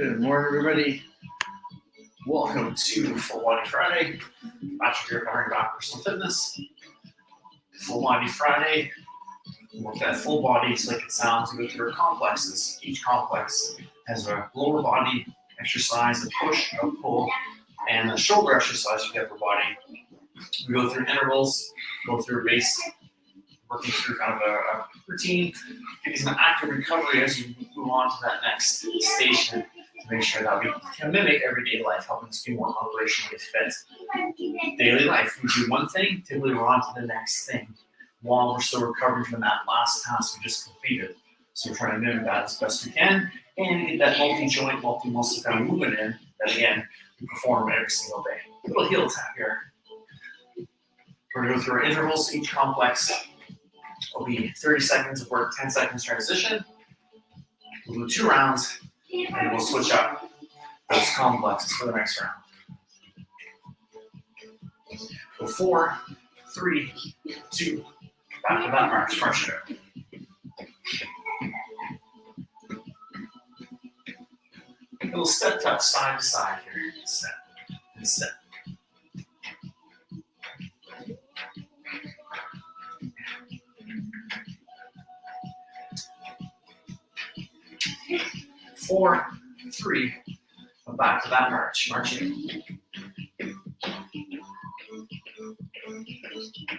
Good morning, everybody. Welcome to Full Body Friday. Patrick here, covering back personal fitness. Full Body Friday. Work that full body, just like it sounds. We go through our complexes. Each complex has a lower body exercise, a push, a pull, and a shoulder exercise for the upper body. We go through intervals, go through a base, working through kind of a routine, getting some active recovery as you move on to that next station to make sure that we can mimic everyday life, helping us be more operationally fit. Daily life, we do one thing, typically we're on to the next thing while we're still recovering from that last task we just completed. So we're trying to mimic that as best we can and get that multi-joint, multi-muscle kind of movement in that, again, we perform every single day. A little heel tap here. We're going to go through our intervals. Each complex will be 30 seconds of work, 10 seconds transition. We'll do 2 rounds, and we'll switch up those complexes for the next round. Go 4, 3, 2, back to that march. March it out. A little step touch side to side here. Step and step. Four, 3, back to that march. Marching.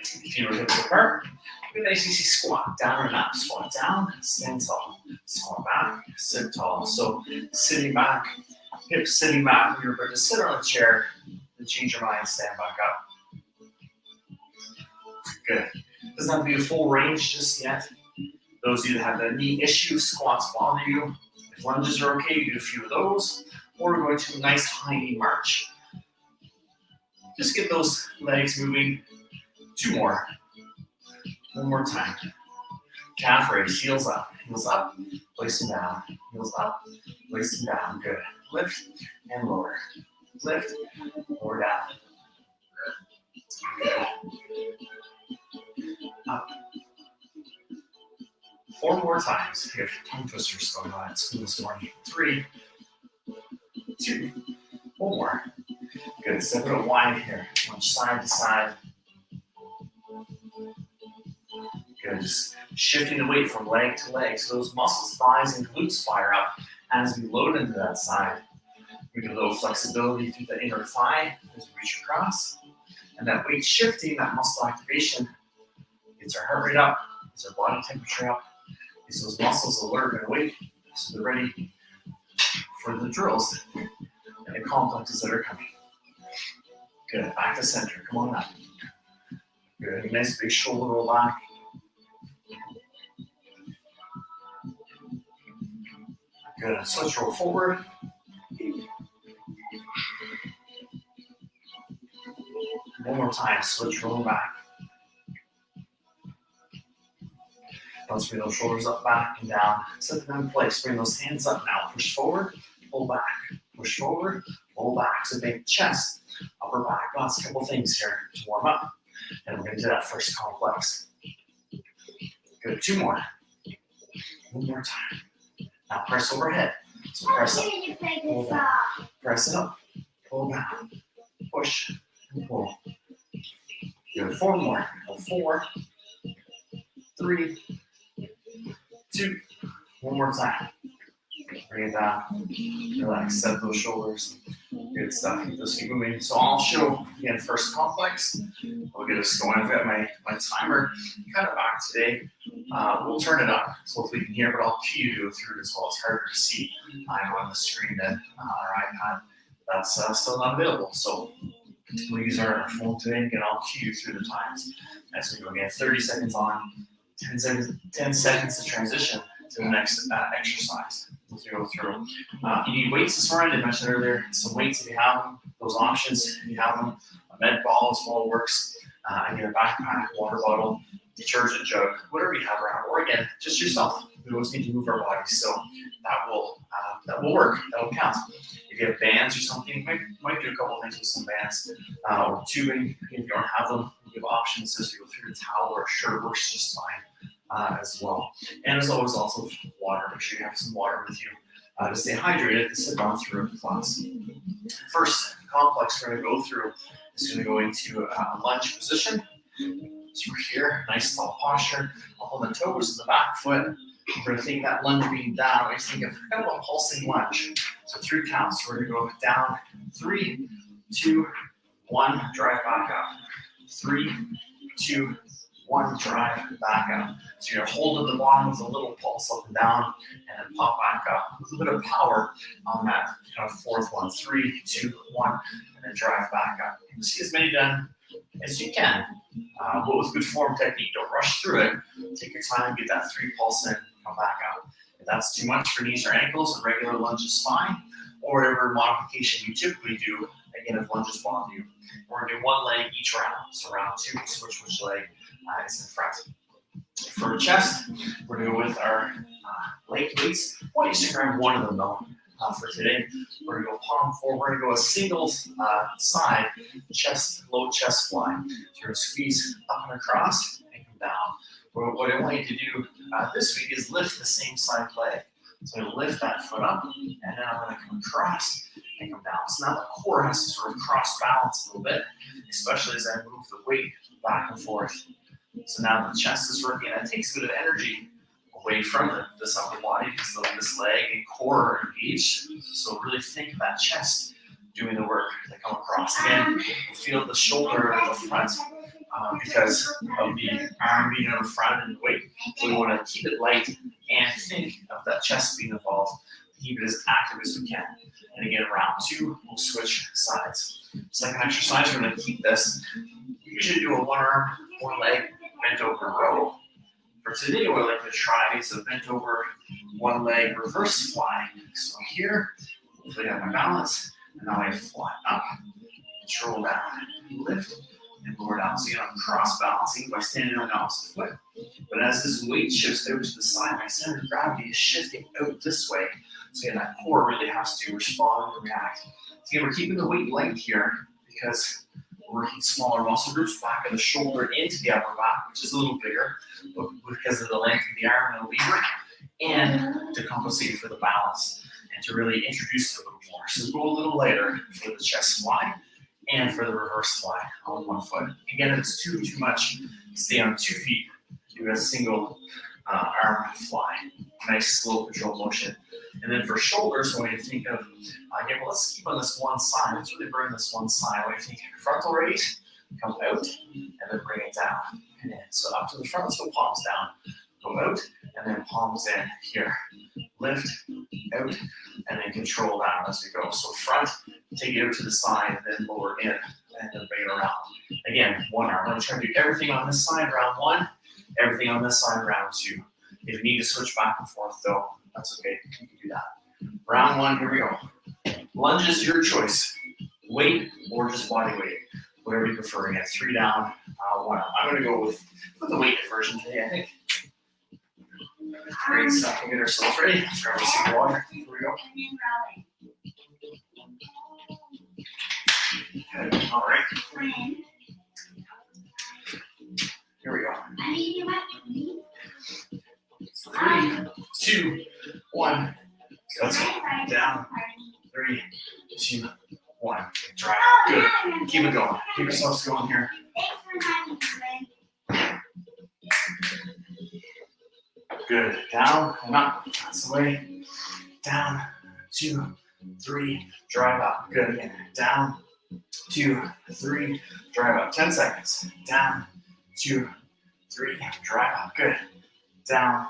Feet are hips apart. We nice easy squat, down and up. Squat down, stand tall. Squat back, sit tall. So sitting back, hips sitting back. When you're about to sit on a chair, then change your mind, stand back up. Good. Doesn't have to be a full range just yet. Those of you that have the knee issue, squats bother you. If lunges are okay, you do a few of those. Or we're going to a nice high knee march. Just get those legs moving. 2 more. 1 more time. Calf raise, heels up, place them down, heels up, place them down. Good. Lift and lower. Lift or down. Good. Up. 4 more times. We have tongue twisters going on at school this morning. 3, 2, 1 more. Good. Step it up wide here. Lunge side to side. Good. Just shifting the weight from leg to leg. So those muscles, thighs, and glutes fire up as we load into that side. We get a little flexibility through the inner thigh as we reach across. And that weight shifting, that muscle activation, gets our heart rate up, gets our body temperature up, gets those muscles alert and awake so they're ready for the drills and the complexes that are coming. Good. Back to center. Come on up. Good. Nice big shoulder roll back. Good. Switch roll forward. One more time. Switch roll back. Let's bring those shoulders up, back, and down. Set them in place. Bring those hands up now. Push forward, pull back. Push forward, pull back. So think chest, upper back. Last couple things here to warm up. And we're going to do that first complex. Good. 2 more. 1 more time. Now press overhead. So press up, pull down. Press it up, pull down. Push and pull. Good. 4 more. 4, 3, 2, 1 more time. Bring it down. Relax. Set those shoulders. Good stuff. Keep those feet moving. So I'll show again first complex. We'll get us going. I've got my timer kind of back today. We'll turn it up so hopefully you can hear, but I'll cue you through it as well. It's harder to see on the screen than on our iPad. That's still not available. So we'll use our phone today and I'll cue you through the times as we go again. 30 seconds on, 10 seconds to transition to the next exercise as we go through. You need weights this morning. I mentioned earlier some weights if you have them, those options if you have them. A med ball as well works. And your backpack, water bottle, detergent jug, whatever you have around. Or again, just yourself. We always need to move our bodies, so that will work. That will count. If you have bands or something, you might do a couple things with some bands or tubing. If you don't have them, you have options as we go through. A towel or a shirt works just fine as well. And as always, also water. Make sure you have some water with you to stay hydrated. This has gone through the class. First complex we're going to go through is going to go into a lunge position. So we're here, nice tall posture. I'll hold the toes to the back foot. We're going to think that lunge being down. We think of kind of a pulsing lunge. So 3 counts. We're going to go down. 3, 2, 1. Drive back up. 3, 2, 1. Drive back up. So you're going to hold at the bottom with a little pulse up and down, and then pop back up with a bit of power on that kind of 4th one. 3, 2, 1, and then drive back up. You can see as many done as you can. But with good form technique, don't rush through it. Take your time, get that 3 pulse in, come back out. If that's too much for knees or ankles, a regular lunge is fine, or whatever modification you typically do, again, if lunges bother you. We're going to do 1 leg each round. So round 2, we switch which leg is in front. For chest, we're going to go with our leg weights. I want you to grab one of them though. For today, we're going to go palm forward. We're going to go a single side chest, low chest fly. So you're going to squeeze up and across and come down. What I want you to do this week is lift the same side leg. So I'm going to lift that foot up, and then I'm going to come across and come down. So now the core has to sort of cross balance a little bit, especially as I move the weight back and forth. So now the chest is working, and it takes a bit of energy away from this upper body because this leg and core are engaged. So really think of that chest doing the work to come across. Again, feel the shoulder at the front because of the arm being in the front and the weight. So we want to keep it light and think of that chest being involved. Keep it as active as we can. And again, round 2, we'll switch sides. Second exercise, we're going to keep this. We usually do a 1 arm, 1 leg, bent over row. For today, what I'd like to try is a bent over 1 leg reverse fly. So here, hopefully I have my balance, and now I fly up, control down, lift, and lower down. So I'm cross balancing by standing on the opposite foot. But as this weight shifts out to the side, my center of gravity is shifting out this way. So again, that core really has to respond and react. So again, we're keeping the weight light here because we're working smaller muscle groups, back of the shoulder into the upper back, which is a little bigger, but because of the length of the arm and the lever, and to compensate for the balance and to really introduce it a little more. So go a little lighter for the chest fly and for the reverse fly on 1 foot. Again, if it's too much, stay on 2 feet. Do a single arm fly. Nice slow control motion. And then for shoulders, I want you to think of, again, well, let's keep on this one side. Let's really burn this one side. I want you to think frontal raise, come out, and then bring it down. And in. So up to the front, let's go palms down. Go out, and then palms in. Here. Lift, out, and then control down as we go. So front, take it out to the side, and then lower in, and then bring it around. Again, 1 arm. I'm going to try to do everything on this side, round 1, everything on this side, round 2. If you need to switch back and forth, though, that's okay. You can do that. Round 1, here we go. Lunge is your choice. Weight or just body weight, whatever you prefer. Again, 3 down, 1 up. I'm going to go with the weighted version today, I think. Great stuff. We'll get ourselves ready. Let's grab a sip of water. Here we go. Good. All right. Here we go. 3, 2, 1. Let's go. Down. 3, 2, 1. Drive. Good. Keep it going. Keep yourselves going here. Good. Down and up. That's the way. Down. 2, 3. Drive up. Good. Again. Down. 2, 3. Drive up. 10 seconds. Down. 2, 3. Drive up. Good. Down.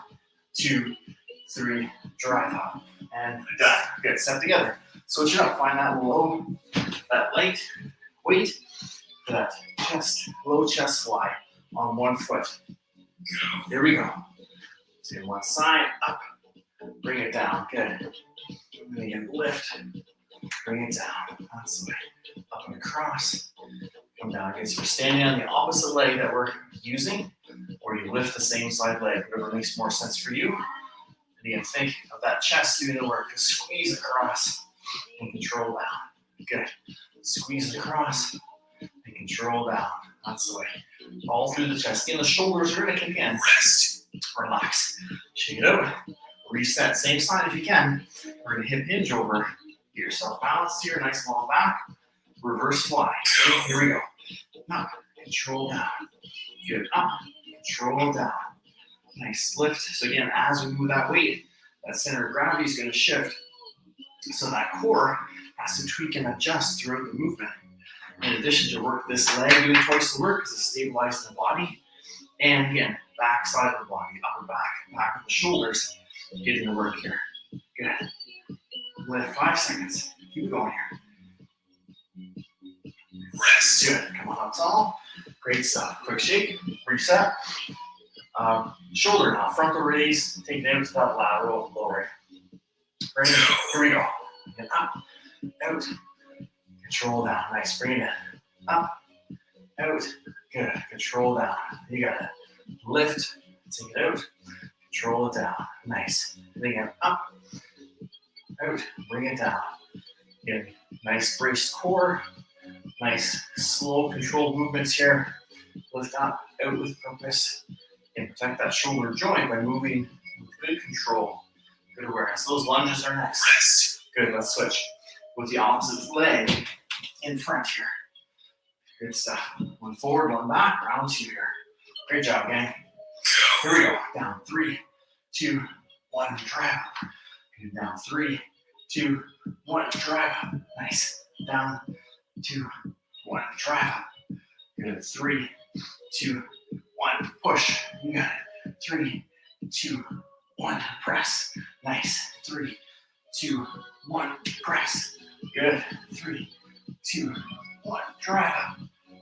2, 3. Drive up. And done. Good. Step together. Switch it up. Find that low, that light weight for that chest, low chest fly on 1 foot. Here we go. So one side, up, bring it down, good. And again, lift, bring it down, that's the way. Up and across, come down again. So we're standing on the opposite leg that we're using, or you lift the same side leg, whatever makes more sense for you. And again, think of that chest doing the work. Just squeeze across and control down. Good. Squeeze across and control down. That's the way. All through the chest. Again, the shoulders are going to kick in. Rest. Relax. Shake it out. Reset, same side if you can. We're gonna hip hinge over. Get yourself balanced here, nice long back. Reverse fly. Okay, here we go. Up, control down. Good, up, control down. Nice lift. So again, as we move that weight, that center of gravity is gonna shift. So that core has to tweak and adjust throughout the movement. In addition to work this leg doing twice the work because it's stabilizing the body. And again, back side of the body, upper back, back of the shoulders, getting the work here. Good. Lift 5 seconds. Keep going here. Rest. Good. Come on up tall. Great stuff. Quick shake. Reset. Shoulder now. Frontal raise. Take it into that lateral lower. Right. Here we go. Get up. Out. Control down. Nice. Bring it in. Up. Out. Good. Control down. You got it. Lift. Take it out. Control it down. Nice. Again. Up. Out. Bring it down. Good. Nice braced core. Nice slow controlled movements here. Lift up. Out with purpose. And protect that shoulder joint by moving with good control. Good awareness. Those lunges are next. Rest. Good. Let's switch with the opposite leg in front here. Good stuff. One forward, one back, round 2 here. Great job, gang. Here we go. Down 3, 2, 1, drive up. Good. Down 3, 2, 1, drive up. Nice. Down 2, 1, drive up. Good. 3, 2, 1, push. You got it. 3, 2, 1, press. Nice. 3, 2, 1, press. Good. 3, 2, 1, drive up.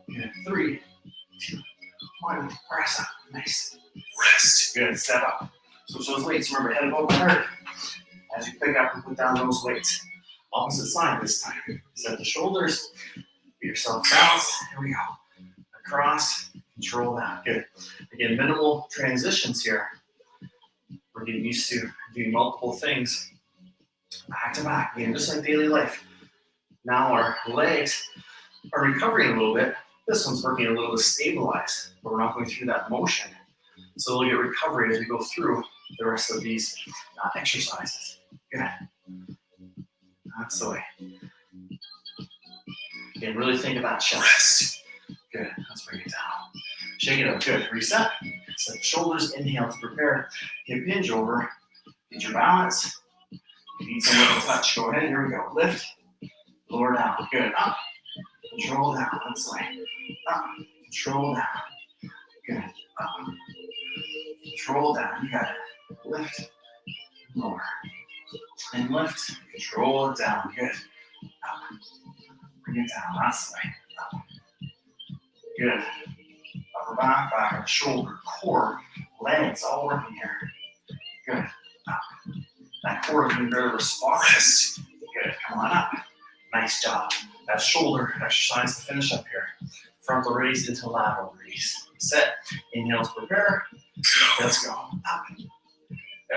Good. 3, 2, 1, press up. Nice. Rest. Good. Step up. Switch those weights. Remember, head above the heart. As you pick up and put down those weights. Opposite side this time. Set the shoulders. Get yourself balanced. Here we go. Across. Control down. Good. Again, minimal transitions here. We're getting used to doing multiple things back to back. Again, just like daily life. Now our legs are recovering a little bit. This one's working a little to stabilize, but we're not going through that motion. So we'll get recovery as we go through the rest of these exercises. Good. That's the way. Again, really think of that chest. Good. Let's bring it down. Shake it up. Good. Reset. Set the shoulders. Inhale to prepare. Hip hinge over. Get your balance. If you need someone to touch, go ahead. Here we go. Lift. Lower down. Good. Up. Control down. That's the way. Up. Control down. Good. Up. Control down. You got it. Lift. Lower. And lift. Control it down. Good. Up. Bring it down. That's the way. Up. Good. Upper back, back of the shoulder, core, legs, all working here. Good. Up. That core is going to be very responsive. Good. Come on up. Nice job. That shoulder exercise to finish up here. Frontal raise into lateral raise. Set. Inhale to prepare. Let's go. Up.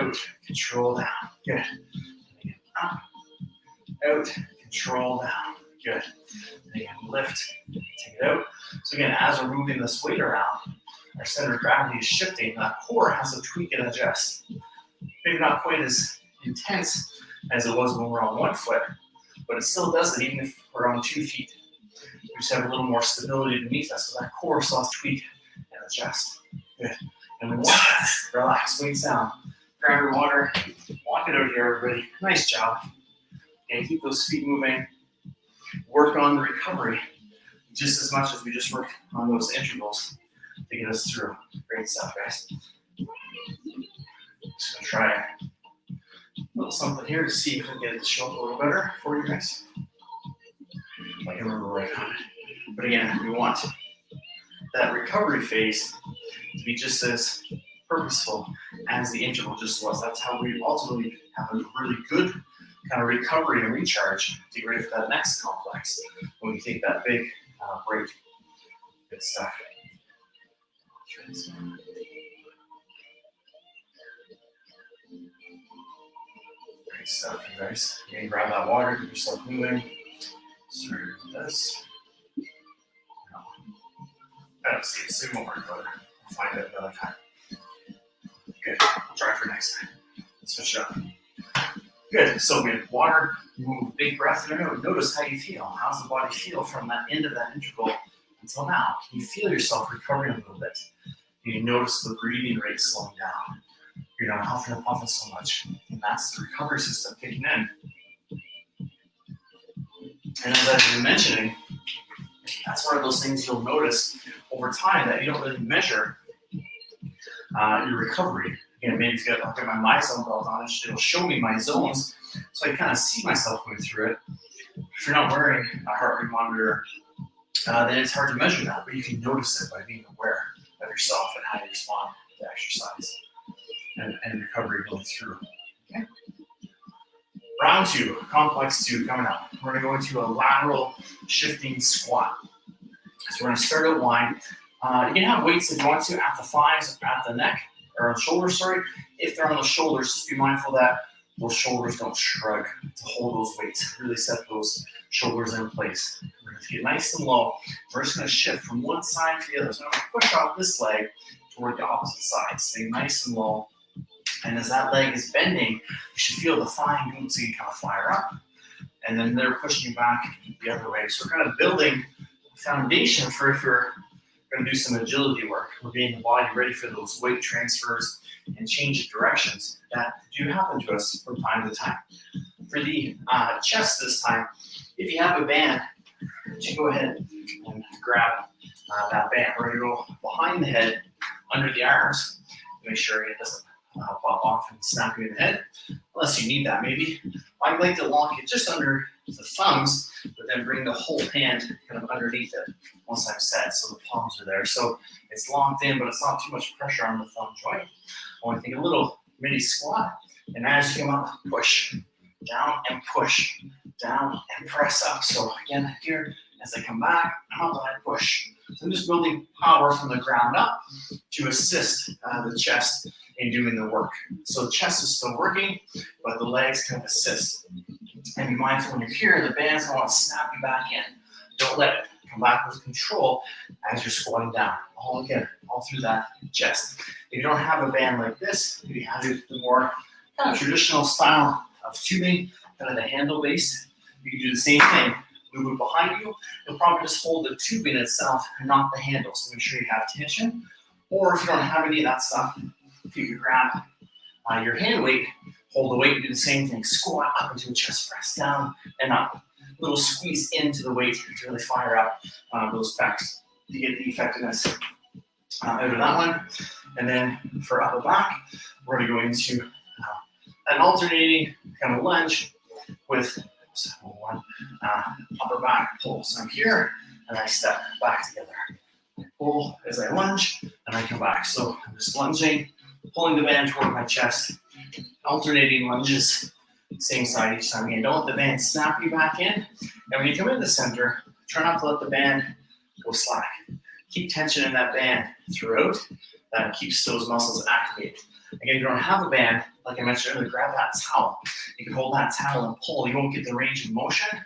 Out. Control down. Good. Up. Out. Control down. Good. Again, lift. Take it out. So again, as we're moving this weight around, our center of gravity is shifting. That core has to tweak and adjust. Maybe not quite as intense as it was when we're on 1 foot, but it still does it even if we're on 2 feet. We just have a little more stability beneath us, so that core still has to tweak and adjust. Good. And we want that. Relax, weights down. Grab your water. Walk it out here, everybody. Nice job. And keep those feet moving. Work on the recovery just as much as we just worked on those intervals to get us through. Great stuff, guys. Just gonna try a little something here to see if we can get it to show up a little better for you guys. I can remember right on it. But again, we want that recovery phase to be just as purposeful as the interval just was. That's how we ultimately have a really good kind of recovery and recharge to get ready for that next complex when we take that big break. Good stuff. Great stuff, you guys. You can grab that water, keep yourself moving. Start with this. I don't see a single word, but I'll find it another time. Good. I'll try for next time. Let's Switch it up. Good. So we have water, move, big breath in and out. Notice how you feel. How's the body feel from that end of that interval until now? Can you feel yourself recovering a little bit? Can you notice the breathing rate slowing down? You're not huffing and puffing so much. And that's the recovery system kicking in. And as I've been mentioning, that's one of those things you'll notice over time that you don't really measure your recovery. Again, maybe if you got my MyZone belt on, it'll show me my zones, so I kind of see myself going through it. If you're not wearing a heart rate monitor, then it's hard to measure that, but you can notice it by being aware of yourself and how you respond to exercise and recovery going through. Okay. Round 2, complex 2 coming up. We're going to go into a lateral shifting squat. So we're going to start out wide. You can have weights if you want to at the thighs, at the neck, or on shoulders, sorry. If they're on the shoulders, just be mindful that those shoulders don't shrug to hold those weights. Really set those shoulders in place. We're going to get nice and low. We're just going to shift from one side to the other. So I'm going to push off this leg toward the opposite side. Stay nice and low. And as that leg is bending, you should feel the thigh and glutes kind of fire up. And then they're pushing you back the other way. So we're kind of building a foundation for if you're going to do some agility work. We're getting the body ready for those weight transfers and change of directions that do happen to us from time to time. For the chest this time, if you have a band, you go ahead and grab that band. We're going to go behind the head, under the arms, to make sure it doesn't pop off and snap you in the head, unless you need that maybe. I like to lock it just under the thumbs, but then bring the whole hand kind of underneath it once I'm set, so the palms are there. So it's locked in, but it's not too much pressure on the thumb joint. I want to take a little mini squat, and as you come up, push, down and push, down and press up. So again, here, as I come back, up and I push. So I'm just building power from the ground up to assist the chest in doing the work. So the chest is still working, but the legs kind of assist. And be mindful when you're here, the band's going to want to snap you back in. Don't let it come back with control as you're squatting down. All again, all through that chest. If you don't have a band like this, you have the more kind of traditional style of tubing, kind of the handle base. You can do the same thing. Move it behind you. You'll probably just hold the tubing itself and not the handle. So make sure you have tension. Or if you don't have any of that stuff, if you can grab your hand weight, hold the weight, and do the same thing. Squat up into a chest press, down and up. A little squeeze into the weight to really fire up those pecs to get the effectiveness out of that one. And then for upper back, we're going to go into an alternating kind of lunge with one upper back pull. So I'm here and I step back together. I pull as I lunge and I come back. So I'm just lunging, pulling the band toward my chest, alternating lunges, same side each time. Again, don't let the band snap you back in. And when you come in the center, try not to let the band go slack. Keep tension in that band throughout. That keeps those muscles activated. Again, if you don't have a band, like I mentioned earlier, grab that towel. You can hold that towel and pull. You won't get the range of motion,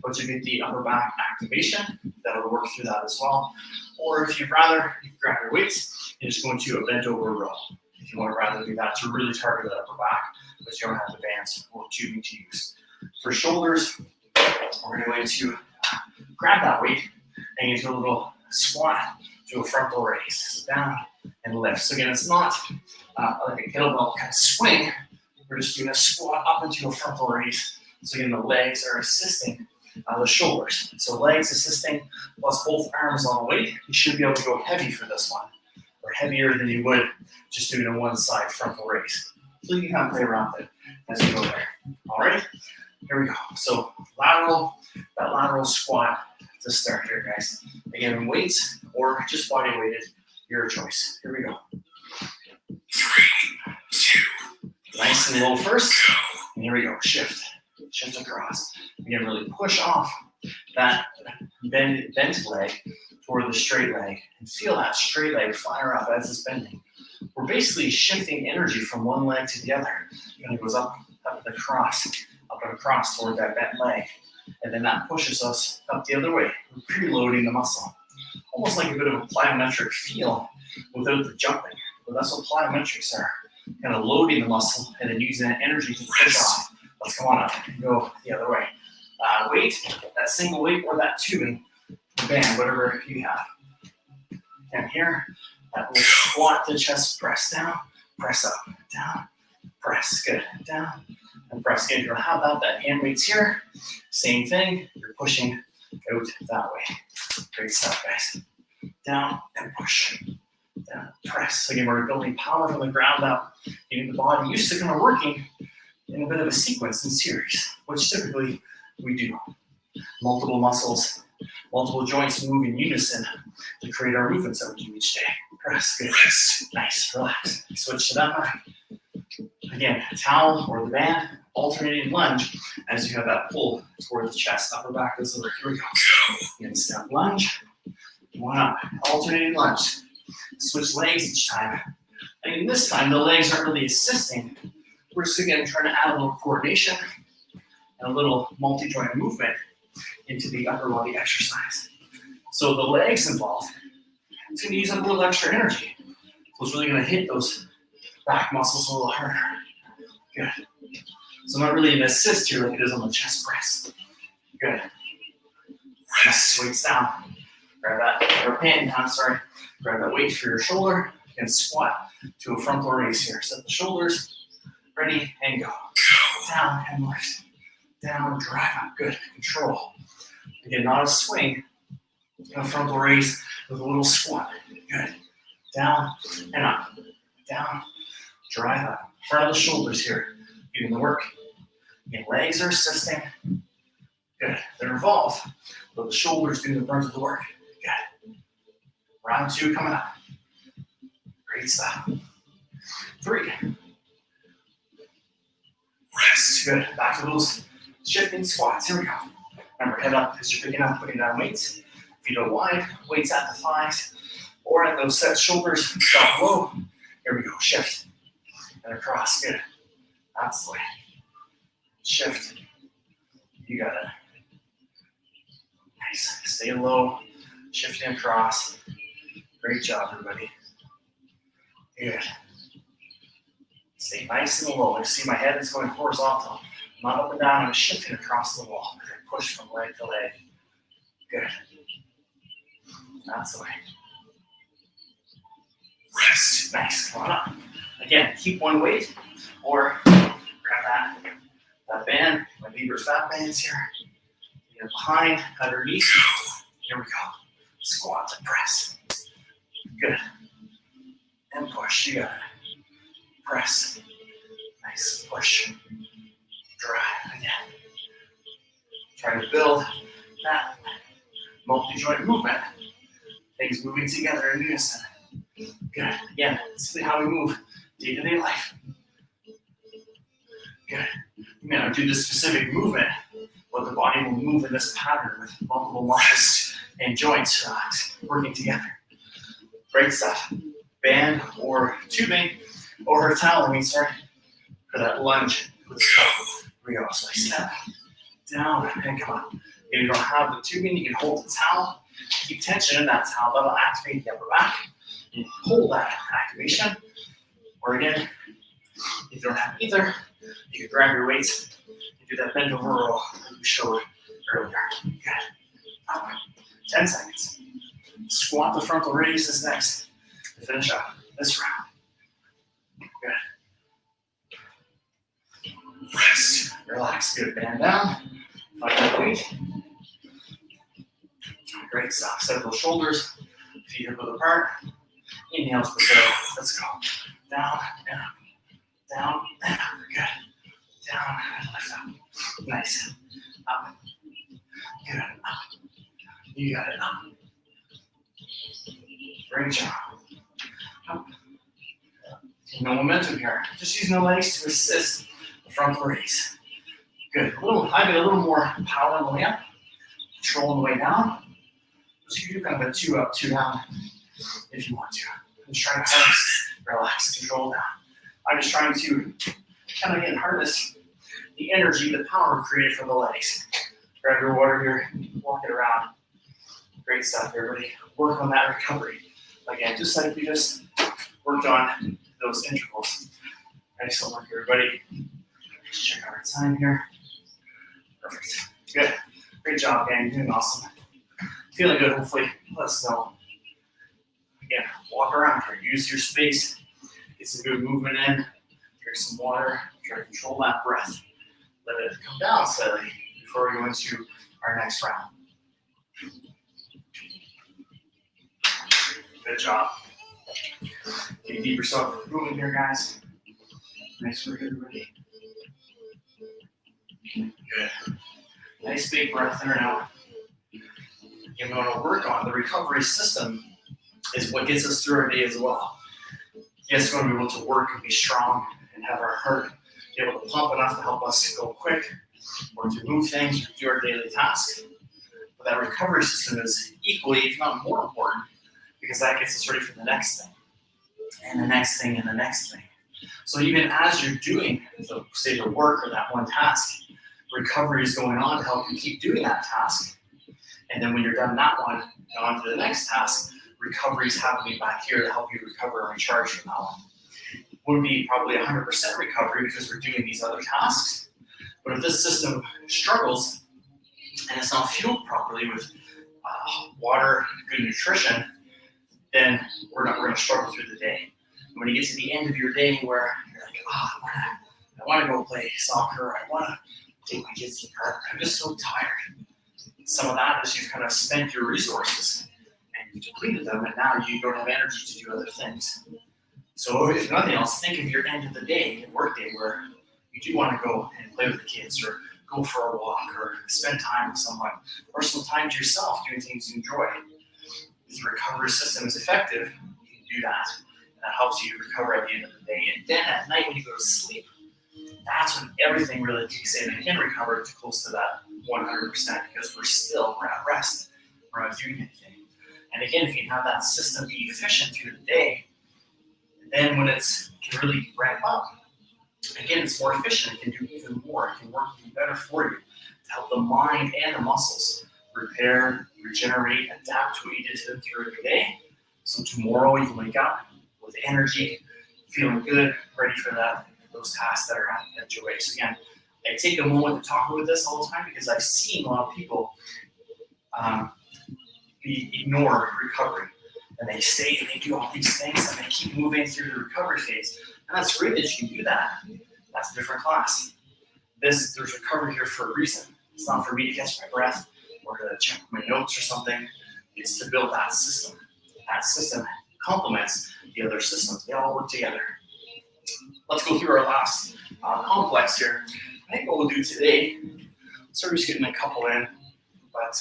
but you get the upper back activation. That'll work through that as well. Or if you'd rather, you can grab your weights and just go into a bent over row. If you want to rather do that to really target that upper back, but you don't have the bands or tubing to use. For shoulders, we're going to go into grab that weight and into a little squat to a frontal raise. So down and lift. So again, it's not like a kettlebell kind of swing. We're just doing a squat up into a frontal raise. So again, the legs are assisting the shoulders. So legs assisting plus both arms on the weight. You should be able to go heavy for this one, or heavier than you would just doing a one side frontal raise. So you can kind of play around with it as you go there. All right, here we go. So that lateral squat to start here, guys. Again, weights or just body weighted, your choice. Here we go. 3, 2, nice and low first. And here we go. Shift across. Again, really push off that bent leg toward the straight leg and feel that straight leg fire up as it's bending. We're basically shifting energy from one leg to the other. And it goes up and across toward that bent leg. And then that pushes us up the other way. We're preloading the muscle. Almost like a bit of a plyometric feel without the jumping. But that's what plyometrics are. kind of loading the muscle and then using that energy to push off. Let's come on up and go the other way. Weight, that single weight or that tubing, band, whatever you have. And here, that little squat to chest press down, press up, down, press, good, down, and press. Again, if you don't have that hand weight's here, same thing, you're pushing out that way. Great stuff, guys. Down and push, down, press. Again, we're building power from the ground up, getting the body used to kind of working in a bit of a sequence in series, which typically we do. Multiple muscles, multiple joints move in unison to create our movements that we do each day. Press, good. Nice, relax. Switch to that back. Again, towel or the band, alternating lunge as you have that pull towards the chest, upper back goes over. Here we go. Again, step lunge, one up, alternating lunge. Switch legs each time. And this time, the legs aren't really assisting. We're just again trying to add a little coordination and a little multi-joint movement into the upper body exercise. So the legs involved, it's going to use up a little extra energy. So it's really going to hit those back muscles a little harder. Good. So not really an assist here like it is on the chest press. Good. Press, weights down. Grab that, or pan down, sorry. Grab that weight for your shoulder and squat to a frontal raise here. Set the shoulders, ready, and go. Down and lift. Down, drive up, good, control. Again, not a swing, a frontal raise with a little squat. Good. Down and up. Down, drive up. Front of the shoulders here, getting the work. Again, legs are assisting. Good. They're involved, but the shoulders doing the brunt of the work. Good. Round 2 coming up. Great stuff. 3. Rest. Good. Back to those shifting squats. Here we go. Remember, head up as you're picking up, putting down weights. Feet out wide, weights at the thighs, or at those set shoulders, down low. Here we go. Shift. And across. Good. That's the way. Shift. You got it. Nice. Stay low. Shifting across. Great job, everybody. Good. Stay nice and low. You see my head is going horizontal. Not up and down. I'm shifting across the wall. Push from leg to leg. Good. That's the way. Rest. Nice. Come on up. Again, keep one weight or grab that band. My Lieber's fat bands here. Get behind, underneath. Here we go. Squat and press. Good. And push. You got it. Press. Nice. Push. Drive again. Trying to build that multi-joint movement. Things moving together in unison. Good. Again, this is how we move day-to-day life. Good. You may not do this specific movement, but the body will move in this pattern with multiple muscles and joints working together. Great stuff. Band or tubing or a towel, sorry, for that lunge with the toe. Here we go. So I step down and come up. If you don't have the tubing, you can hold the towel. Keep tension in that towel. That'll activate the upper back. You hold that activation. Or again, if you don't have either, you can grab your weights and do that bend over roll that we showed earlier. Good. Up. 10 seconds. Squat the frontal raise is next to finish up this round. Good. Rest. Relax. Good. Band down. Find that weight. Great stuff. Set those shoulders. Feet hip width apart. Inhales per go. Let's go. Down and up. Down and up. Good. Down and lift up. Nice. Up. Good. Up. You got it. Up. Great job. Up. No momentum here. Just using the legs to assist the frontal raise. Good. I get a little more power on the way up. Control on the way down. So you can do kind of a 2 up, 2 down if you want to. I'm just trying to harness, relax, control down. I'm just trying to kind of again harness the energy, the power created from the legs. Grab your water here, walk it around. Great stuff, everybody. Work on that recovery. Again, just like we just worked on those intervals. Excellent work, everybody. Let's check out our time here. Perfect. Good. Great job, gang. Doing awesome. Feeling good, hopefully. Let us know. Again, walk around here. Use your space. Get some good movement in. Drink some water. Try to control that breath. Let it come down slightly before we go into our next round. Good job. Take deep yourself moving here, guys. Nice work, everybody. Good. Nice big breath in and out. Again, we want to work on the recovery system is what gets us through our day as well. Yes, we want to be able to work and be strong and have our heart be able to pump enough to help us go quick or to move things or do our daily tasks. But that recovery system is equally, if not more important, because that gets us ready for the next thing, and the next thing, and the next thing. So even as you're doing, say, the work or that one task, recovery is going on to help you keep doing that task. And then when you're done that one, on to the next task, recovery is happening back here to help you recover and recharge from that one. Would be probably 100% recovery because we're doing these other tasks. But if this system struggles and it's not fueled properly with water, good nutrition, then we're going to struggle through the day. And when you get to the end of your day where you're like, I want to go play soccer, I want to take my kids to the park, I'm just so tired. Some of that is you've kind of spent your resources and you've depleted them, and now you don't have energy to do other things. So if nothing else, think of your end of the day, your work day, where you do want to go and play with the kids or go for a walk or spend time with someone, personal time to yourself, doing things you enjoy. If the recovery system is effective, you can do that. And that helps you recover at the end of the day. And then at night when you go to sleep, that's when everything really kicks in and you can recover to close to that 100% because we're at rest. We're not doing anything. And again, if you have that system be efficient through the day, then when it can really ramp up, again, it's more efficient. It can do even more. It can work even better for you to help the mind and the muscles repair, regenerate, adapt to what you did to them through the day. So tomorrow you can wake up with energy, feeling good, ready for those tasks that are at your way. So again, I take a moment to talk about this all the time because I've seen a lot of people ignore recovery. And they stay and they do all these things and they keep moving through the recovery phase. And that's great that you can do that. That's a different class. There's recovery here for a reason. It's not for me to catch my breath or to check my notes or something. It's to build that system. That system complements the other systems. They all work together. Let's go through our last complex here. I think what we'll do today, sorry, just getting a couple in, but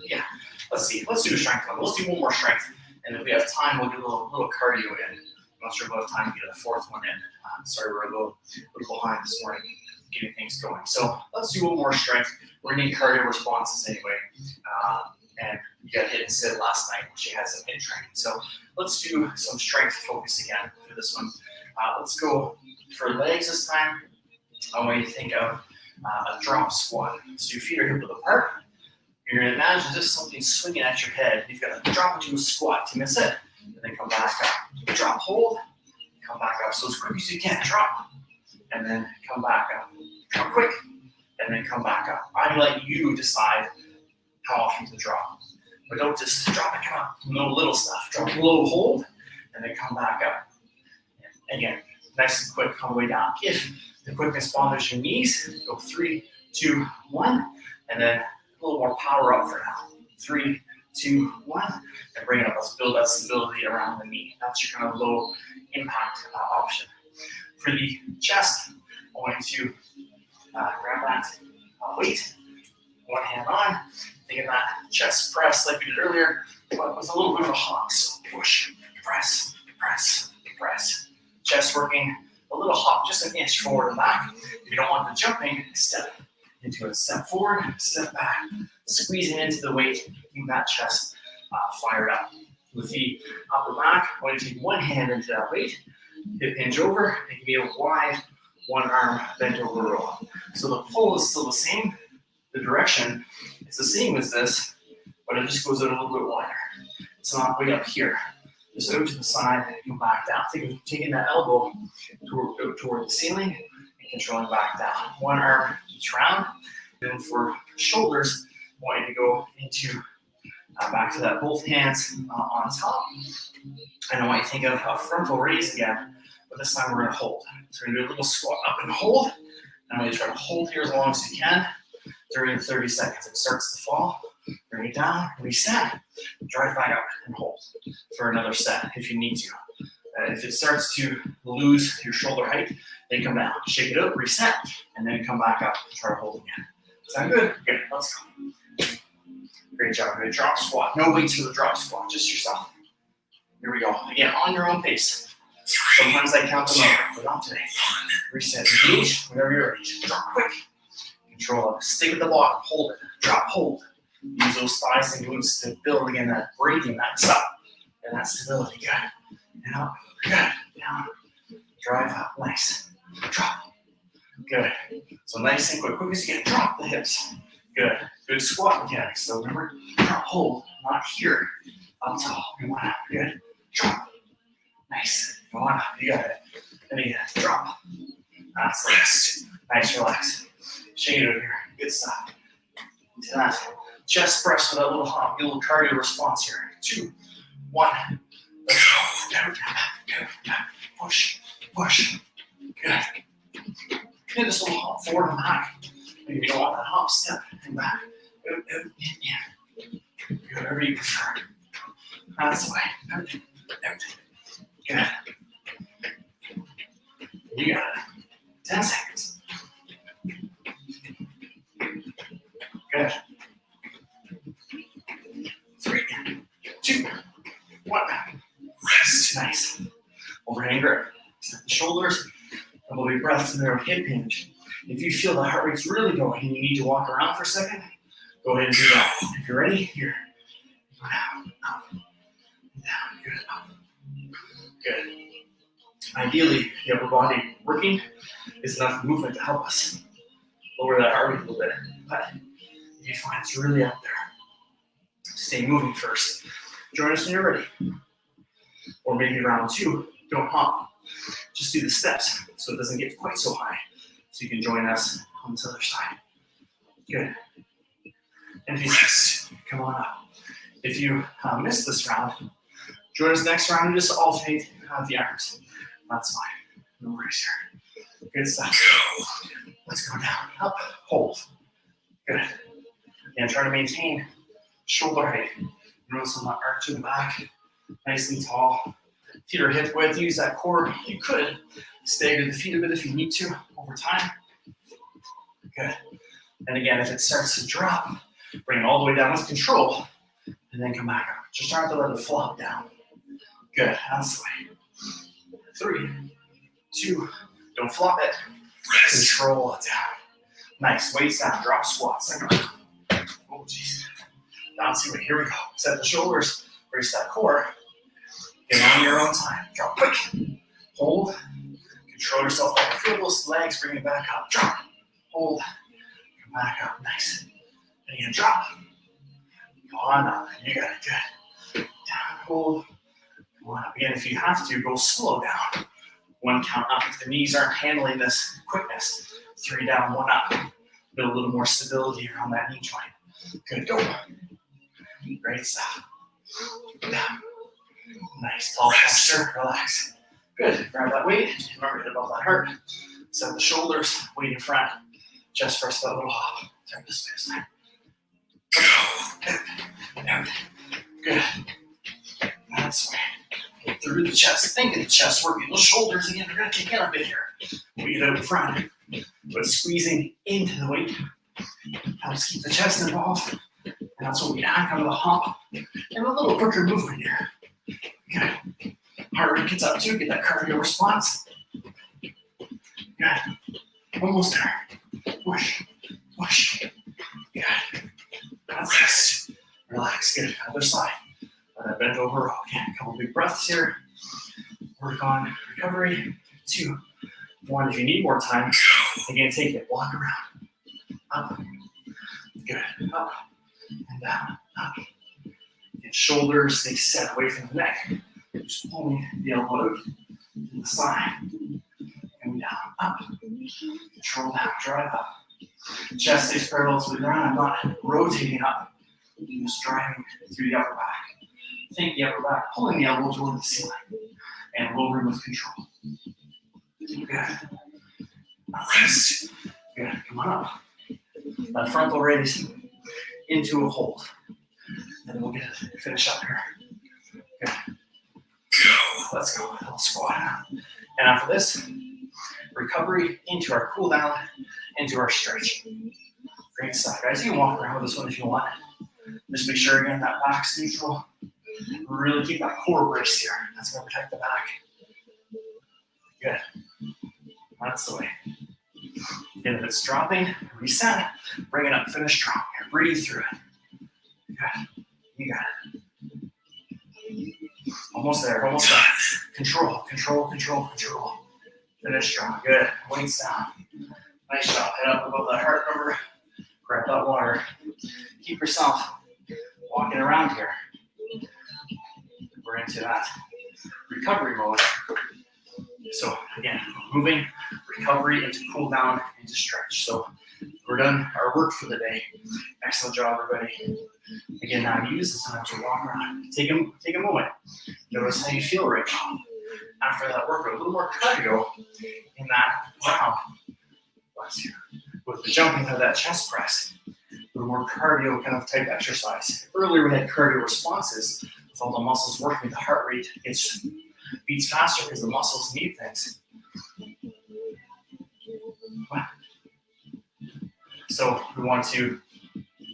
yeah, let's see. Let's do a strength level. Let's do one more strength, and if we have time, we'll do a little cardio in. I'm not sure if we'll have time to get a fourth one in. Sorry, we're a little behind this morning getting things going. So let's do one more strength. We're going to need cardio responses anyway. And you got hit and sit last night, which you had some hit training. So let's do some strength focus again for this one. Let's go for legs this time. I want you to think of a drop squat. So your feet are hip width apart. You're going to imagine this something swinging at your head. You've got to drop into a squat to miss it, and then come back up. Drop, hold, come back up. So as quick as you can, drop, and then come back up. Drop quick, and then come back up. I let you decide how often to drop. But don't just drop and come up. No little stuff. Drop low, hold, and then come back up. Again, nice and quick on the way down. If the quickness bothers your knees, go 3, 2, 1, and then a little more power up for now. 3, 2, 1, and bring it up. Let's build that stability around the knee. That's your kind of low impact option. For the chest, I want you to grab that weight, one hand on. Think of that chest press like we did earlier, but with a little bit of a hop. So push, press, press, press. Chest working a little hop, just an inch forward and back. If you don't want the jumping, step into it. Step forward, step back. Squeezing into the weight, keeping that chest fired up. With the upper back, I want you to take one hand into that weight, hip hinge over, and give me a wide one arm bent over roll. So the pull is still the same. The direction is the same as this, but it just goes out a little bit wider. It's not way up here. Just out to the side, come back down. Think of taking that elbow toward the ceiling and controlling back down. One arm each round. Then for shoulders, I want you to go into back to that both hands on top. And I want you to think of a frontal raise again, but this time we're going to hold. So we're going to do a little squat up and hold. And I'm going to try to hold here as long as you can during 30 seconds. It starts to fall. Bring it down, reset, drive back up and hold for another set if you need to. If it starts to lose your shoulder height, then come down, shake it up, reset, and then come back up and try to hold again. Sound good? Good, let's go. Great job, good drop squat. No weights for the drop squat, just yourself. Here we go. Again, on your own pace. Sometimes I count them over, but not today. Reset, engage, whenever you're ready. Drop quick. Control it. Stick at the bottom, hold it. Drop, hold. Use those thighs and glutes to build again that breathing, that stop, and that stability. Good. And up. Good. Down. Drive up. Nice. Drop. Good. So nice and quick. Quick as you can. Drop the hips. Good. Good squat mechanics. So remember, drop, hold, not here. Up tall. Come on up. Good. Drop. Nice. Go on up. You got it. And again. Drop. That's nice. Nice. Relax. Shake it over here. Good stuff. To that. Chest press with that little hump, get a little cardio response here. 2, 1. Let's go. Down, down, push, push. Good. Hit this little hump forward and back. Maybe you don't want that hump, step and back. Out, out, in. Good, whatever you prefer. That's the way. Out, out. Good. You got it. 10 seconds. Good. 3, 2, 1. Rest. Nice. Overhand grip. Set the shoulders. Double your breath to their hip hinge. If you feel the heart rate's really going and you need to walk around for a second, go ahead and do that. If you're ready, here. Go down, up, down. Good. Up. Good. Ideally, the upper body working is enough movement to help us lower that heart rate a little bit. But if you find it's really up there, stay moving first. Join us when you're ready. Or maybe round 2, don't hop. Just do the steps so it doesn't get quite so high. So you can join us on this other side. Good. And if you come on up. If you miss this round, join us next round and just alternate the arms. That's fine. No worries here. Good stuff. Let's go down, up, hold. Good. And try to maintain shoulder height. Notice on the arch of the back, nice and tall. Feet are hip width. Use that core. You could stagger the feet a bit if you need to over time. Good. And again, if it starts to drop, bring it all the way down with control, and then come back up. Just try not to let it flop down. Good. That's the way. 3, 2. Don't flop it. Control it down. Nice. Weights down. Drop squats. Oh, jeez. Bouncy way. Here we go. Set the shoulders. Brace that core. Get on your own time. Drop quick. Hold. Control yourself up. Feel those legs. Bring it back up. Drop. Hold. Come back up. Nice. And again, drop. Go on up. You got it. Good. Down. Hold. Go on up. Again, if you have to, go slow down. 1 count up. If the knees aren't handling this quickness, 3 down, 1 up. Build a little more stability around that knee joint. Good. Go. Great stuff. Down. Nice. Tall posture. Relax. Good. Grab that weight. Remember to hit above that heart. Set the shoulders. Weight in front. Chest press that little hop. Turn this way this time. Good. Out. Good. That's the way. Get through the chest. Think of the chest working. Those shoulders again. They're going to kick in a bit here. Weight out in front. But squeezing into the weight helps keep the chest involved. And that's what we add, kind of a hump. And a little quicker movement here. Good. Heart rate gets up too. Get that cardio response. Good. Almost there. Push. Push. Good. That's it. Relax. Good. Other side. Let that bend over. Again, a couple big breaths here. Work on recovery. 2, 1. If you need more time, again, take it. Walk around. Up. Good. Up. And down. Up. And shoulders stay set away from the neck. Just pulling the elbow out to the side. Coming down, up. Control down, drive up. Chest stays parallel to the ground. I'm not rotating up. I'm just driving through the upper back. Think the upper back, pulling the elbow toward the ceiling. And lowering with control. Good. Rest. Good. Come on up. That frontal raise into a hold. And then we'll get it, finish up here. Good. Let's go. A little squat now. And after this, recovery into our cool down, into our stretch. Great stuff, guys. You can walk around with this one if you want. Just make sure again that back's neutral. Really keep that core braced here. That's going to protect the back. Good. That's the way. Again, if it's dropping, reset. Bring it up. Finish strong. Here, breathe through it. Good. You got it. Almost there. Almost done. Control. Control. Control. Control. Finish strong. Good. Weights down. Nice job. Head up above that heart number. Grab that water. Keep yourself walking around here. We're into that recovery mode. So again, moving, recovery into cool down, into stretch. So we're done our work for the day. Excellent job, everybody. Again, now use this time to walk around. Take a moment. Notice how you feel right now. After that workout, a little more cardio in that round. Bless you. With the jumping of that chest press. A little more cardio kind of type exercise. Earlier we had cardio responses. With all the muscles working, the heart rate beats faster because the muscles need things. So we want to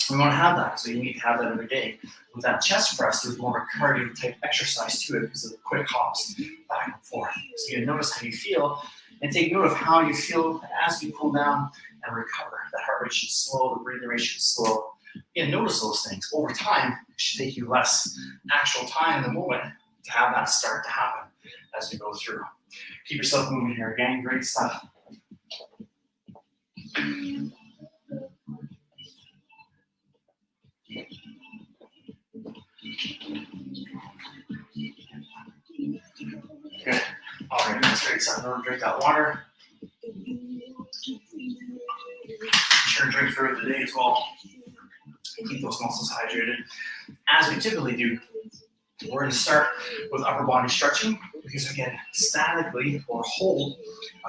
have that. So you need to have that every day. With that chest press, there's more of a cardio type exercise to it because of the quick hops back and forth. So you notice how you feel and take note of how you feel as you cool down and recover. The heart rate should slow, the breathing rate should slow. Again, notice those things. Over time, it should take you less actual time in the moment to have that start to happen as we go through. Keep yourself moving here again. Great stuff. Good. All right, that's great stuff. Remember to drink that water. Sure to drink throughout the day as well. Keep those muscles hydrated. As we typically do, we're going to start with upper body stretching because we can statically or hold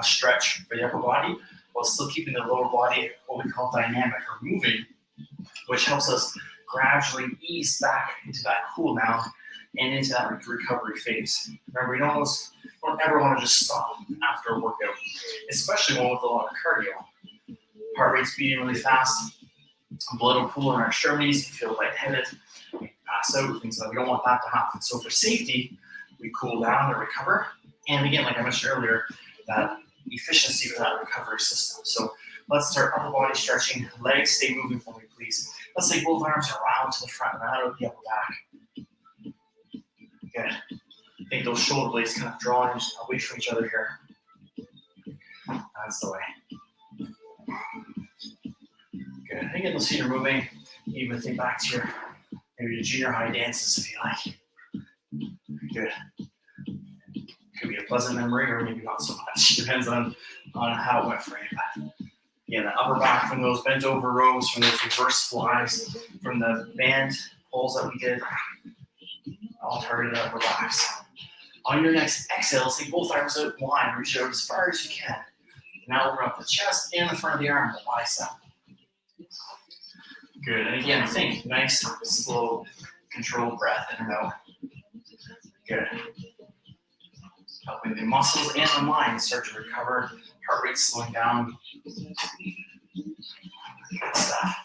a stretch for the upper body while still keeping the lower body what we call dynamic or moving, which helps us gradually ease back into that cool down and into that recovery phase. Remember, we don't ever want to just stop after a workout, especially one with a lot of cardio. Heart rate's beating really fast. Blood will pool in our extremities. You feel lightheaded. You pass out. Things like we don't want that to happen. So for safety, we cool down and recover. And again, like I mentioned earlier, that efficiency for that recovery system. So let's start upper body stretching. Legs stay moving for me, please. Let's take both arms around to the front and out of the upper back. Good. Think those shoulder blades kind of drawing away from each other here. That's the way. Good. Again, you'll see you're moving. Even think back to your maybe your junior high dances if you like. Good. Could be a pleasant memory or maybe not so much. Depends on how it went for you. But again, the upper back from those bent over rows, from those reverse flies, from the band pulls that we did, all targeted upper backs. On your next exhale, take both arms out wide, reach out as far as you can. Now open up the chest and the front of the arm, the bicep. Good. And again, think nice, slow, controlled breath in and out. Good. Helping the muscles and the mind start to recover. Heart rate slowing down. Good stuff.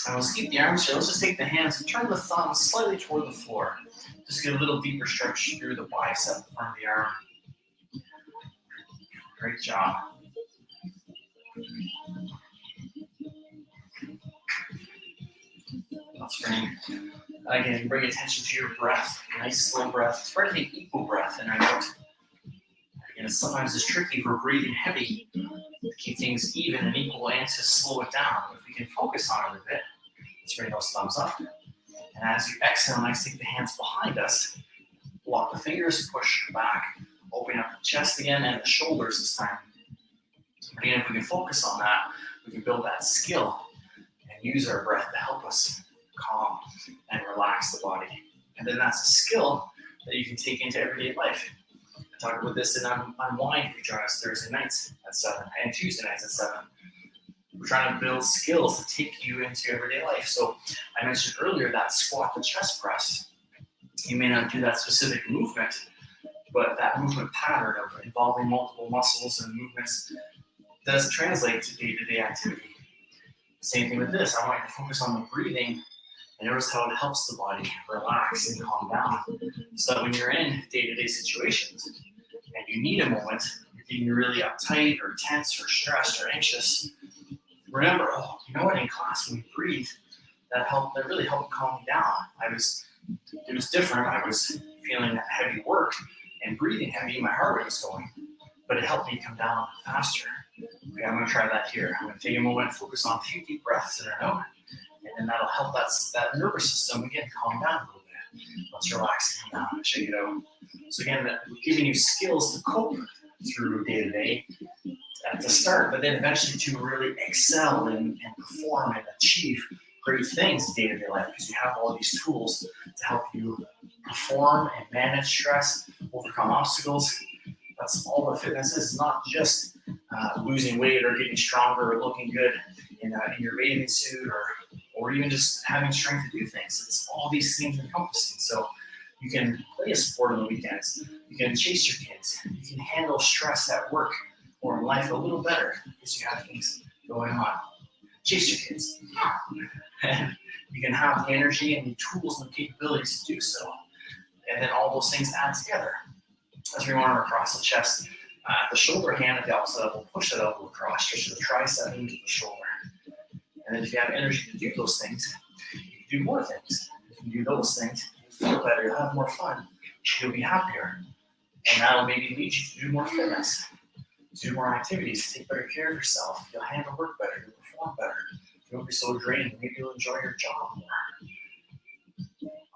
And let's keep the arms here. Let's just take the hands and turn the thumbs slightly toward the floor. Just get a little deeper stretch through the bicep, the front of the arm. Great job. Let's bring attention to your breath. Nice slow breath. Try to take equal breath in and out. Again, sometimes it's tricky if we're breathing heavy to keep things even and equal and to slow it down. If we can focus on it a bit, let's bring those thumbs up. And as you exhale, next take the hands behind us, lock the fingers, push back, open up the chest again and the shoulders this time. Again, if we can focus on that, we can build that skill and use our breath to help us calm and relax the body. And then that's a skill that you can take into everyday life. I talk about this in Unwind if you join us Thursday nights at 7 and Tuesday nights at 7. We're trying to build skills to take you into everyday life. So I mentioned earlier that squat to chest press. You may not do that specific movement, but that movement pattern of involving multiple muscles and movements does translate to day-to-day activity. Same thing with this. I want you to focus on the breathing and notice how it helps the body relax and calm down. So that when you're in day-to-day situations and you need a moment, you're getting really uptight or tense or stressed or anxious, remember, oh, you know what, in class when we breathe, that really helped calm me down. It was different. I was feeling that heavy work and breathing heavy, my heart rate was going, but it helped me come down faster. Okay, I'm gonna try that here. I'm gonna take a moment, focus on a few deep breaths in our nose, and then that'll help that nervous system again calm down a little bit. Let's relax and come down and shake it out. So again, we're giving you skills to cope through day to day to start, but then eventually to really excel and perform and achieve great things in day-to-day life, because you have all these tools to help you perform and manage stress, overcome obstacles. That's all that fitness is, not just losing weight or getting stronger or looking good in your bathing suit or even just having strength to do things. It's all these things encompassing. So you can play a sport on the weekends. You can chase your kids. You can handle stress at work or in life a little better because you have things going on. Chase your kids. And you can have the energy and the tools and the capabilities to do so. And then all those things add together. As we want to across the chest, the shoulder hand at the opposite elbow, push that elbow across, stretch the tricep into the shoulder. And then if you have energy to do those things, you can do more things. If you do those things, you'll feel better, you'll have more fun, you'll be happier. And that'll maybe lead you to do more fitness, do more activities, take better care of yourself. You'll handle work better, you'll perform better. You won't be so drained, maybe you'll enjoy your job more.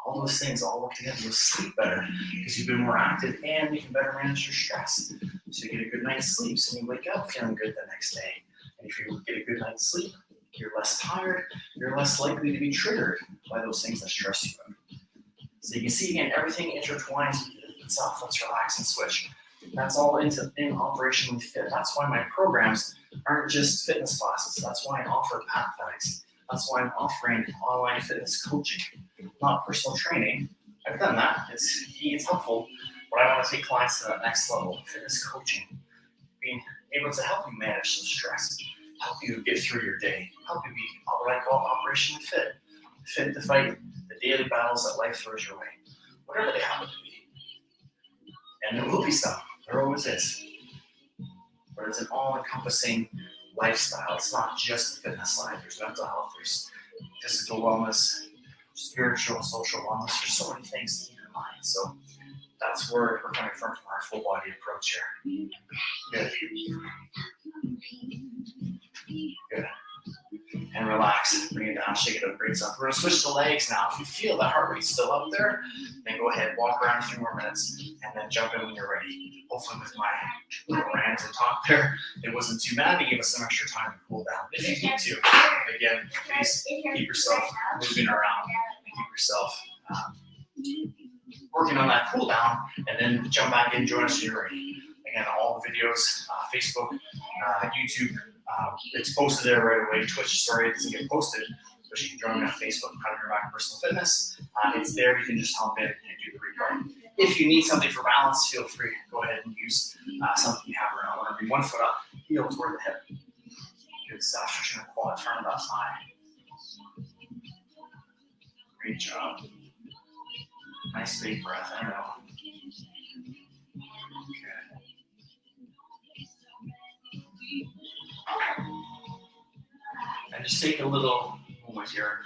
All those things all work together. You'll sleep better because you've been more active and you can better manage your stress. So you get a good night's sleep, so you wake up feeling good the next day. And if you get a good night's sleep, you're less tired, you're less likely to be triggered by those things that stress you out. So you can see again, everything intertwines with itself. Let's relax and switch. That's all in Operationally Fit. That's why my programs aren't just fitness classes. That's why I offer Pathfights. That's why I'm offering online fitness coaching, not personal training. I've done that. It's helpful, but I want to take clients to that next level. Fitness coaching, being able to help you manage some stress, help you get through your day, help you be what I call operationally fit to fight the daily battles that life throws your way, whatever they happen to be. And there will be some. There always is. But it's an all-encompassing lifestyle. It's not just the fitness side. There's mental health, there's physical wellness, spiritual, social wellness. There's so many things to keep in mind. So that's where we're coming from our full body approach here. Good. Good. And relax. Bring it down, shake it up, bring it up. We're going to switch to legs now. If you feel the heart rate still up there, then go ahead, walk around a few more minutes, and then jump in when you're ready. Hopefully with my little rant and talk there, it wasn't too bad to give us some extra time to cool down. If you need to, again, please keep yourself moving around and keep yourself working on that cool down, and then jump back in, join us when you're ready. Again, all the videos, Facebook, YouTube, it's posted there right away. Twitch, sorry, it doesn't get posted, but you can join me on Facebook, Kind of Your Back Personal Fitness. It's there. You can just hop in and do the replay. If you need something for balance, feel free. Go ahead and use something you have around. Whatever. Be 1 foot up, heel toward the hip. Good stuff. Stretching the quad, front of that thigh. Great job. Nice big breath. I know. And just take a little moment here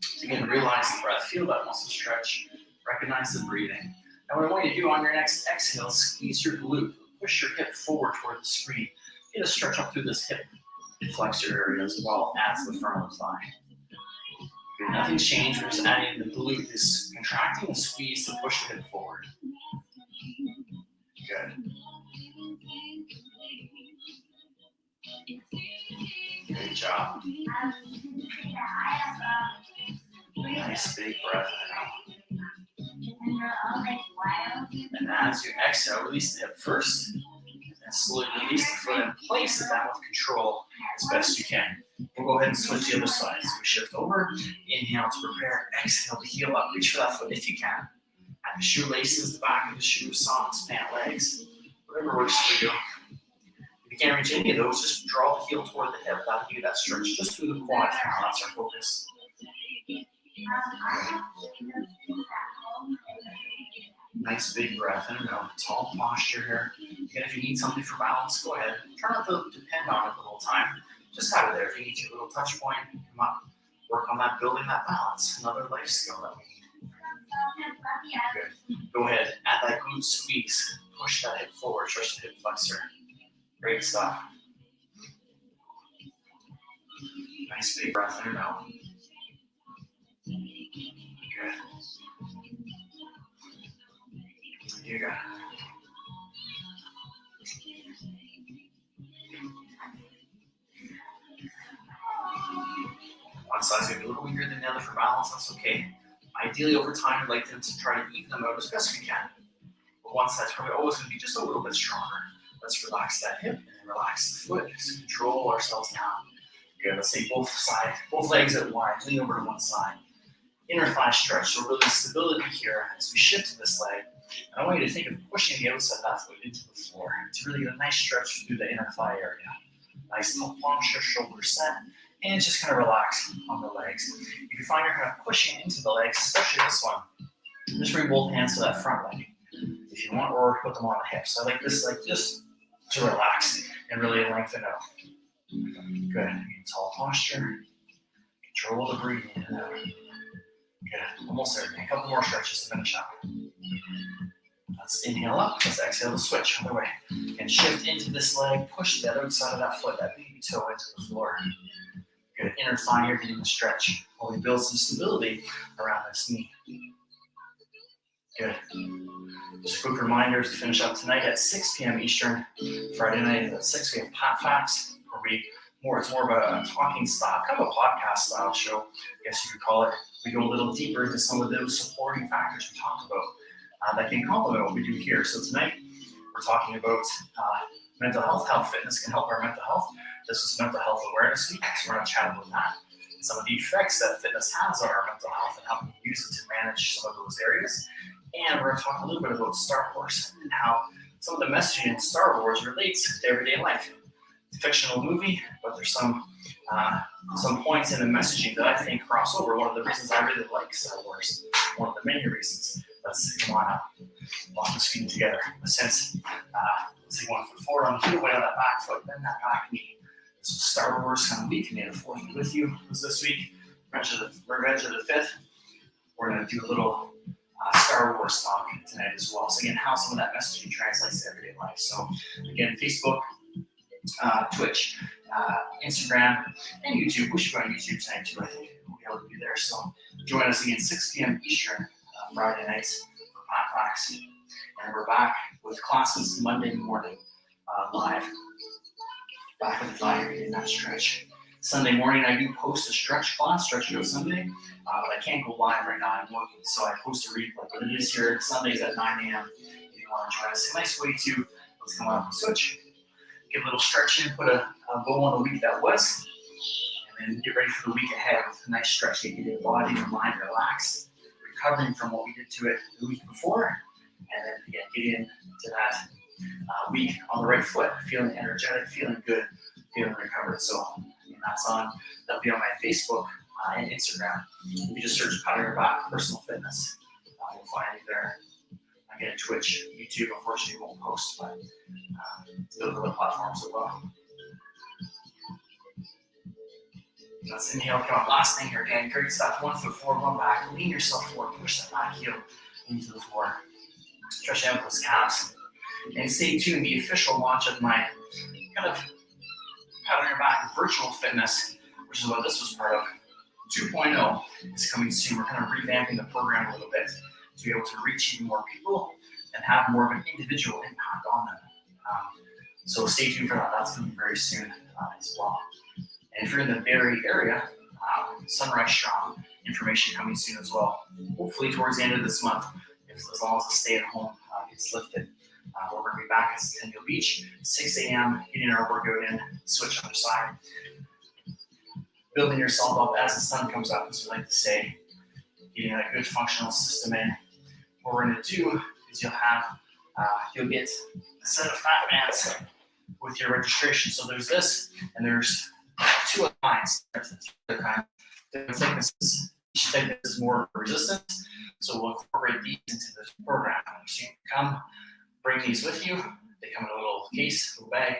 to again realize the breath, feel that muscle stretch, recognize the breathing. And what I want you to do on your next exhale, squeeze your glute, push your hip forward toward the screen. Get a stretch up through this hip flexor area as well as the front of the thigh. Nothing's changed. We're just adding the glute is contracting and squeeze to push the hip forward. Good. Good job. Nice big breath in and out. And as you exhale, release the hip first. And slowly release the foot and place it down with control as best you can. We'll go ahead and switch the other side. So we shift over, inhale to prepare, exhale to heel up. Reach for that foot if you can. And the shoelaces, the back of the shoe, socks, pant legs, whatever works for you. If you can't reach any of those, just draw the heel toward the hip. That'll give you that stretch just through the quad now. That's our focus. Nice big breath in and out. Tall posture here. Again, if you need something for balance, go ahead. Try not to depend on it the whole time. Just have it there. If you need your little touch point, come up. Work on that, building that balance. Another life skill that we need. Good. Go ahead. Add that glute squeeze. Push that hip forward. Stretch the hip flexor. Great stuff. Nice big breath in and out. Good. You got it. One side's going to be a little weaker than the other for balance. That's okay. Ideally, over time, I'd like them to try to even them out as best we can. But one side's probably always going to be just a little bit stronger. Let's relax that hip and then relax the foot. Just control ourselves down. Good. Let's say both legs at wide. Lean over to one side. Inner thigh stretch. So really stability here as we shift to this leg. And I want you to think of pushing the outside of that foot into the floor to really get a nice stretch through the inner thigh area. Nice top posture, shoulders set, and just kind of relax on the legs. If you find you're kind of pushing into the legs, especially this one, just bring both hands to that front leg if you want, or put them on the hips. I like this, like just to relax and really lengthen out. Good. Tall posture. Control the breathing in and out. Good. Almost there. A couple more stretches to finish up. Let's inhale up. Let's exhale to switch other way. And shift into this leg. Push that outside of that foot, that baby toe into the floor. Good. Inner thigh here getting the stretch while we build some stability around this knee. Good. Just a quick reminder to finish up tonight at 6 p.m. Eastern. Friday night at 6 we have Pat Facts, where it's more of a talking style, kind of a podcast style show, I guess you could call it. We go a little deeper into some of those supporting factors we talked about that can complement what we do here. So tonight we're talking about mental health, how fitness can help our mental health. This is Mental Health Awareness Week, so we're going to chat about that. Some of the effects that fitness has on our mental health and how we can use it to manage some of those areas. And we're going to talk a little bit about Star Wars and how some of the messaging in Star Wars relates to everyday life. It's a fictional movie, but there's some points in the messaging that I think cross over. One of the reasons I really like Star Wars, one of the many reasons. Let's come on up, walk this feet together. In a sense, let's take 1 foot forward on the heel, way on that back foot, bend that back knee. This is Star Wars kind of week. May the Fourth be with you. This week, Revenge of the Fifth. We're going to do a little Star Wars talk tonight as well. So again, how some of that messaging translates to everyday life. So again, Facebook, Twitch, Instagram, and YouTube. We should go on YouTube tonight too, I think. We'll be able to be there. So join us again 6 p.m. Eastern, Friday nights for Pat Facts. And we're back with classes Monday morning, live. Back with the fire in that stretch. Sunday morning, I do post a stretch class, Stretch It Out Sunday, but I can't go live right now. I'm working, so I post a replay. But it is here Sundays at 9 a.m. if you want to join us. A nice way to, let's come on up and switch. Get a little stretch in, put a bow on the week that was, and then get ready for the week ahead with a nice stretch. Get your body and mind relaxed, recovering from what we did to it the week before, and then again, get into that week on the right foot, feeling energetic, feeling good, feeling recovered. So that'll be on my Facebook and Instagram. If you just search Pat on Your Back Personal Fitness, you'll find me there. Again, Twitch, YouTube, unfortunately, won't post, but those are the platforms as well. Let's inhale, come on. Last thing here, again, great stuff. 1 foot forward, 1 back. Lean yourself forward, push that back heel into the floor. Stretch out those calves. And stay tuned. The official launch of my kind of Pat on Your Back virtual fitness, which is what this was part of, 2.0 is coming soon. We're kind of revamping the program a little bit to be able to reach even more people and have more of an individual impact on them. So stay tuned for that. That's going to be very soon as well. And if you're in the Barrie area, Sunrise Strong information coming soon as well. Hopefully towards the end of this month, as long as the stay-at-home gets lifted. We're going to be back at Centennial Beach, 6 a.m., getting our workout in, switch on the side. Building yourself up as the sun comes up, as we like to say, getting a good functional system in. What we're going to do is you'll get a set of fat bands with your registration. So there's this, and there's two other kinds. Different thicknesses. Each thickness is more resistance, so we'll incorporate these into the program. So you can come, bring these with you. They come in a little case, a little bag.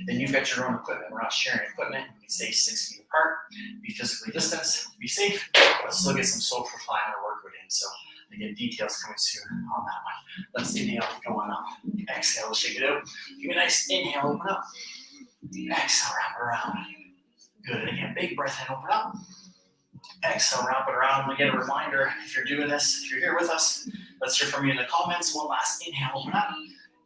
Then you've got your own equipment. We're not sharing equipment. We can stay 6 feet apart, be physically distanced, be safe, but still get some social time and workout in. So again, details coming soon on that one. Let's inhale, go on up. Exhale, shake it out. Give me a nice inhale, open up. Exhale, wrap it around. Good. And again, big breath in, open up. Exhale, wrap it around. Again, a reminder, if you're doing this, if you're here with us, let's hear from you in the comments. One last inhale, open up.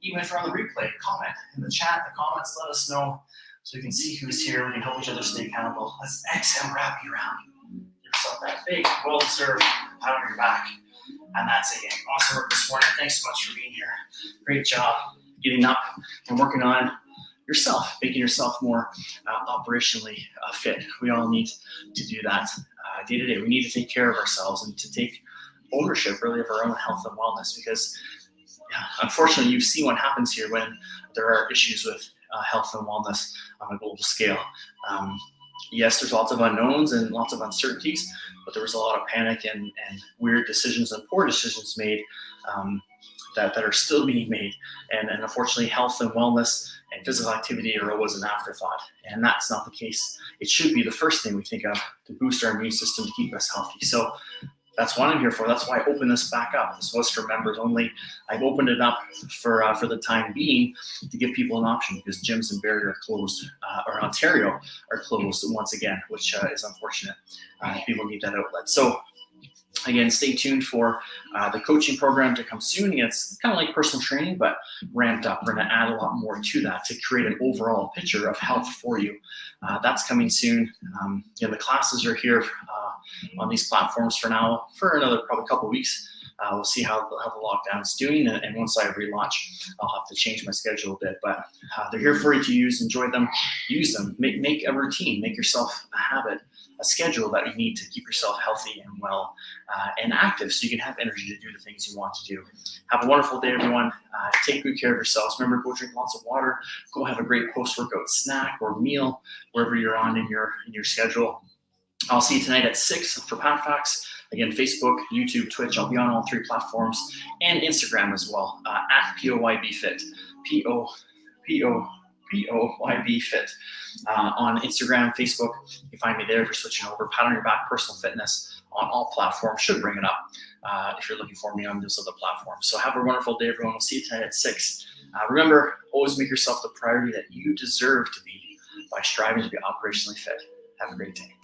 Even if you're on the replay, comment in the chat, the comments, let us know so we can see who's here. We can help each other stay accountable. Let's exhale, wrap you around. Give yourself that big, well-deserved pat on your back. And that's it, gang. Awesome work this morning. Thanks so much for being here. Great job getting up and working on yourself, making yourself more operationally fit. We all need to do that day to day. We need to take care of ourselves and to take ownership really of our own health and wellness, because unfortunately you've seen what happens here when there are issues with health and wellness on a global scale. Yes, there's lots of unknowns and lots of uncertainties, but there was a lot of panic and weird decisions and poor decisions made that are still being made. And unfortunately, health and wellness and physical activity are always an afterthought. And that's not the case. It should be the first thing we think of to boost our immune system to keep us healthy. So that's what I'm here for. That's why I opened this back up. This was for members only. I've opened it up for the time being to give people an option, because gyms in Barrie are closed, or Ontario are closed once again, which is unfortunate. People need that outlet. So again, stay tuned for the coaching program to come soon. It's kind of like personal training, but ramped up. We're going to add a lot more to that to create an overall picture of health for you. That's coming soon. The classes are here on these platforms for now for another probably couple of weeks. We'll see how the lockdown's doing, and once I relaunch, I'll have to change my schedule a bit. But they're here for you to use. Enjoy them, use them. Make a routine. Make yourself a habit, a schedule that you need to keep yourself healthy and well and active, so you can have energy to do the things you want to do. Have a wonderful day, everyone. Take good care of yourselves. Remember, go drink lots of water. Go have a great post-workout snack or meal wherever you're on in your schedule. I'll see you tonight at 6 for PatFacts. Again, Facebook, YouTube, Twitch. I'll be on all 3 platforms, and Instagram as well, at POYBFit. POYBFit. On Instagram, Facebook, you can find me there if you're switching over. Pat on Your Back Personal Fitness on all platforms. Should bring it up if you're looking for me on those other platforms. So have a wonderful day, everyone. We'll see you tonight at 6. Remember, always make yourself the priority that you deserve to be by striving to be operationally fit. Have a great day.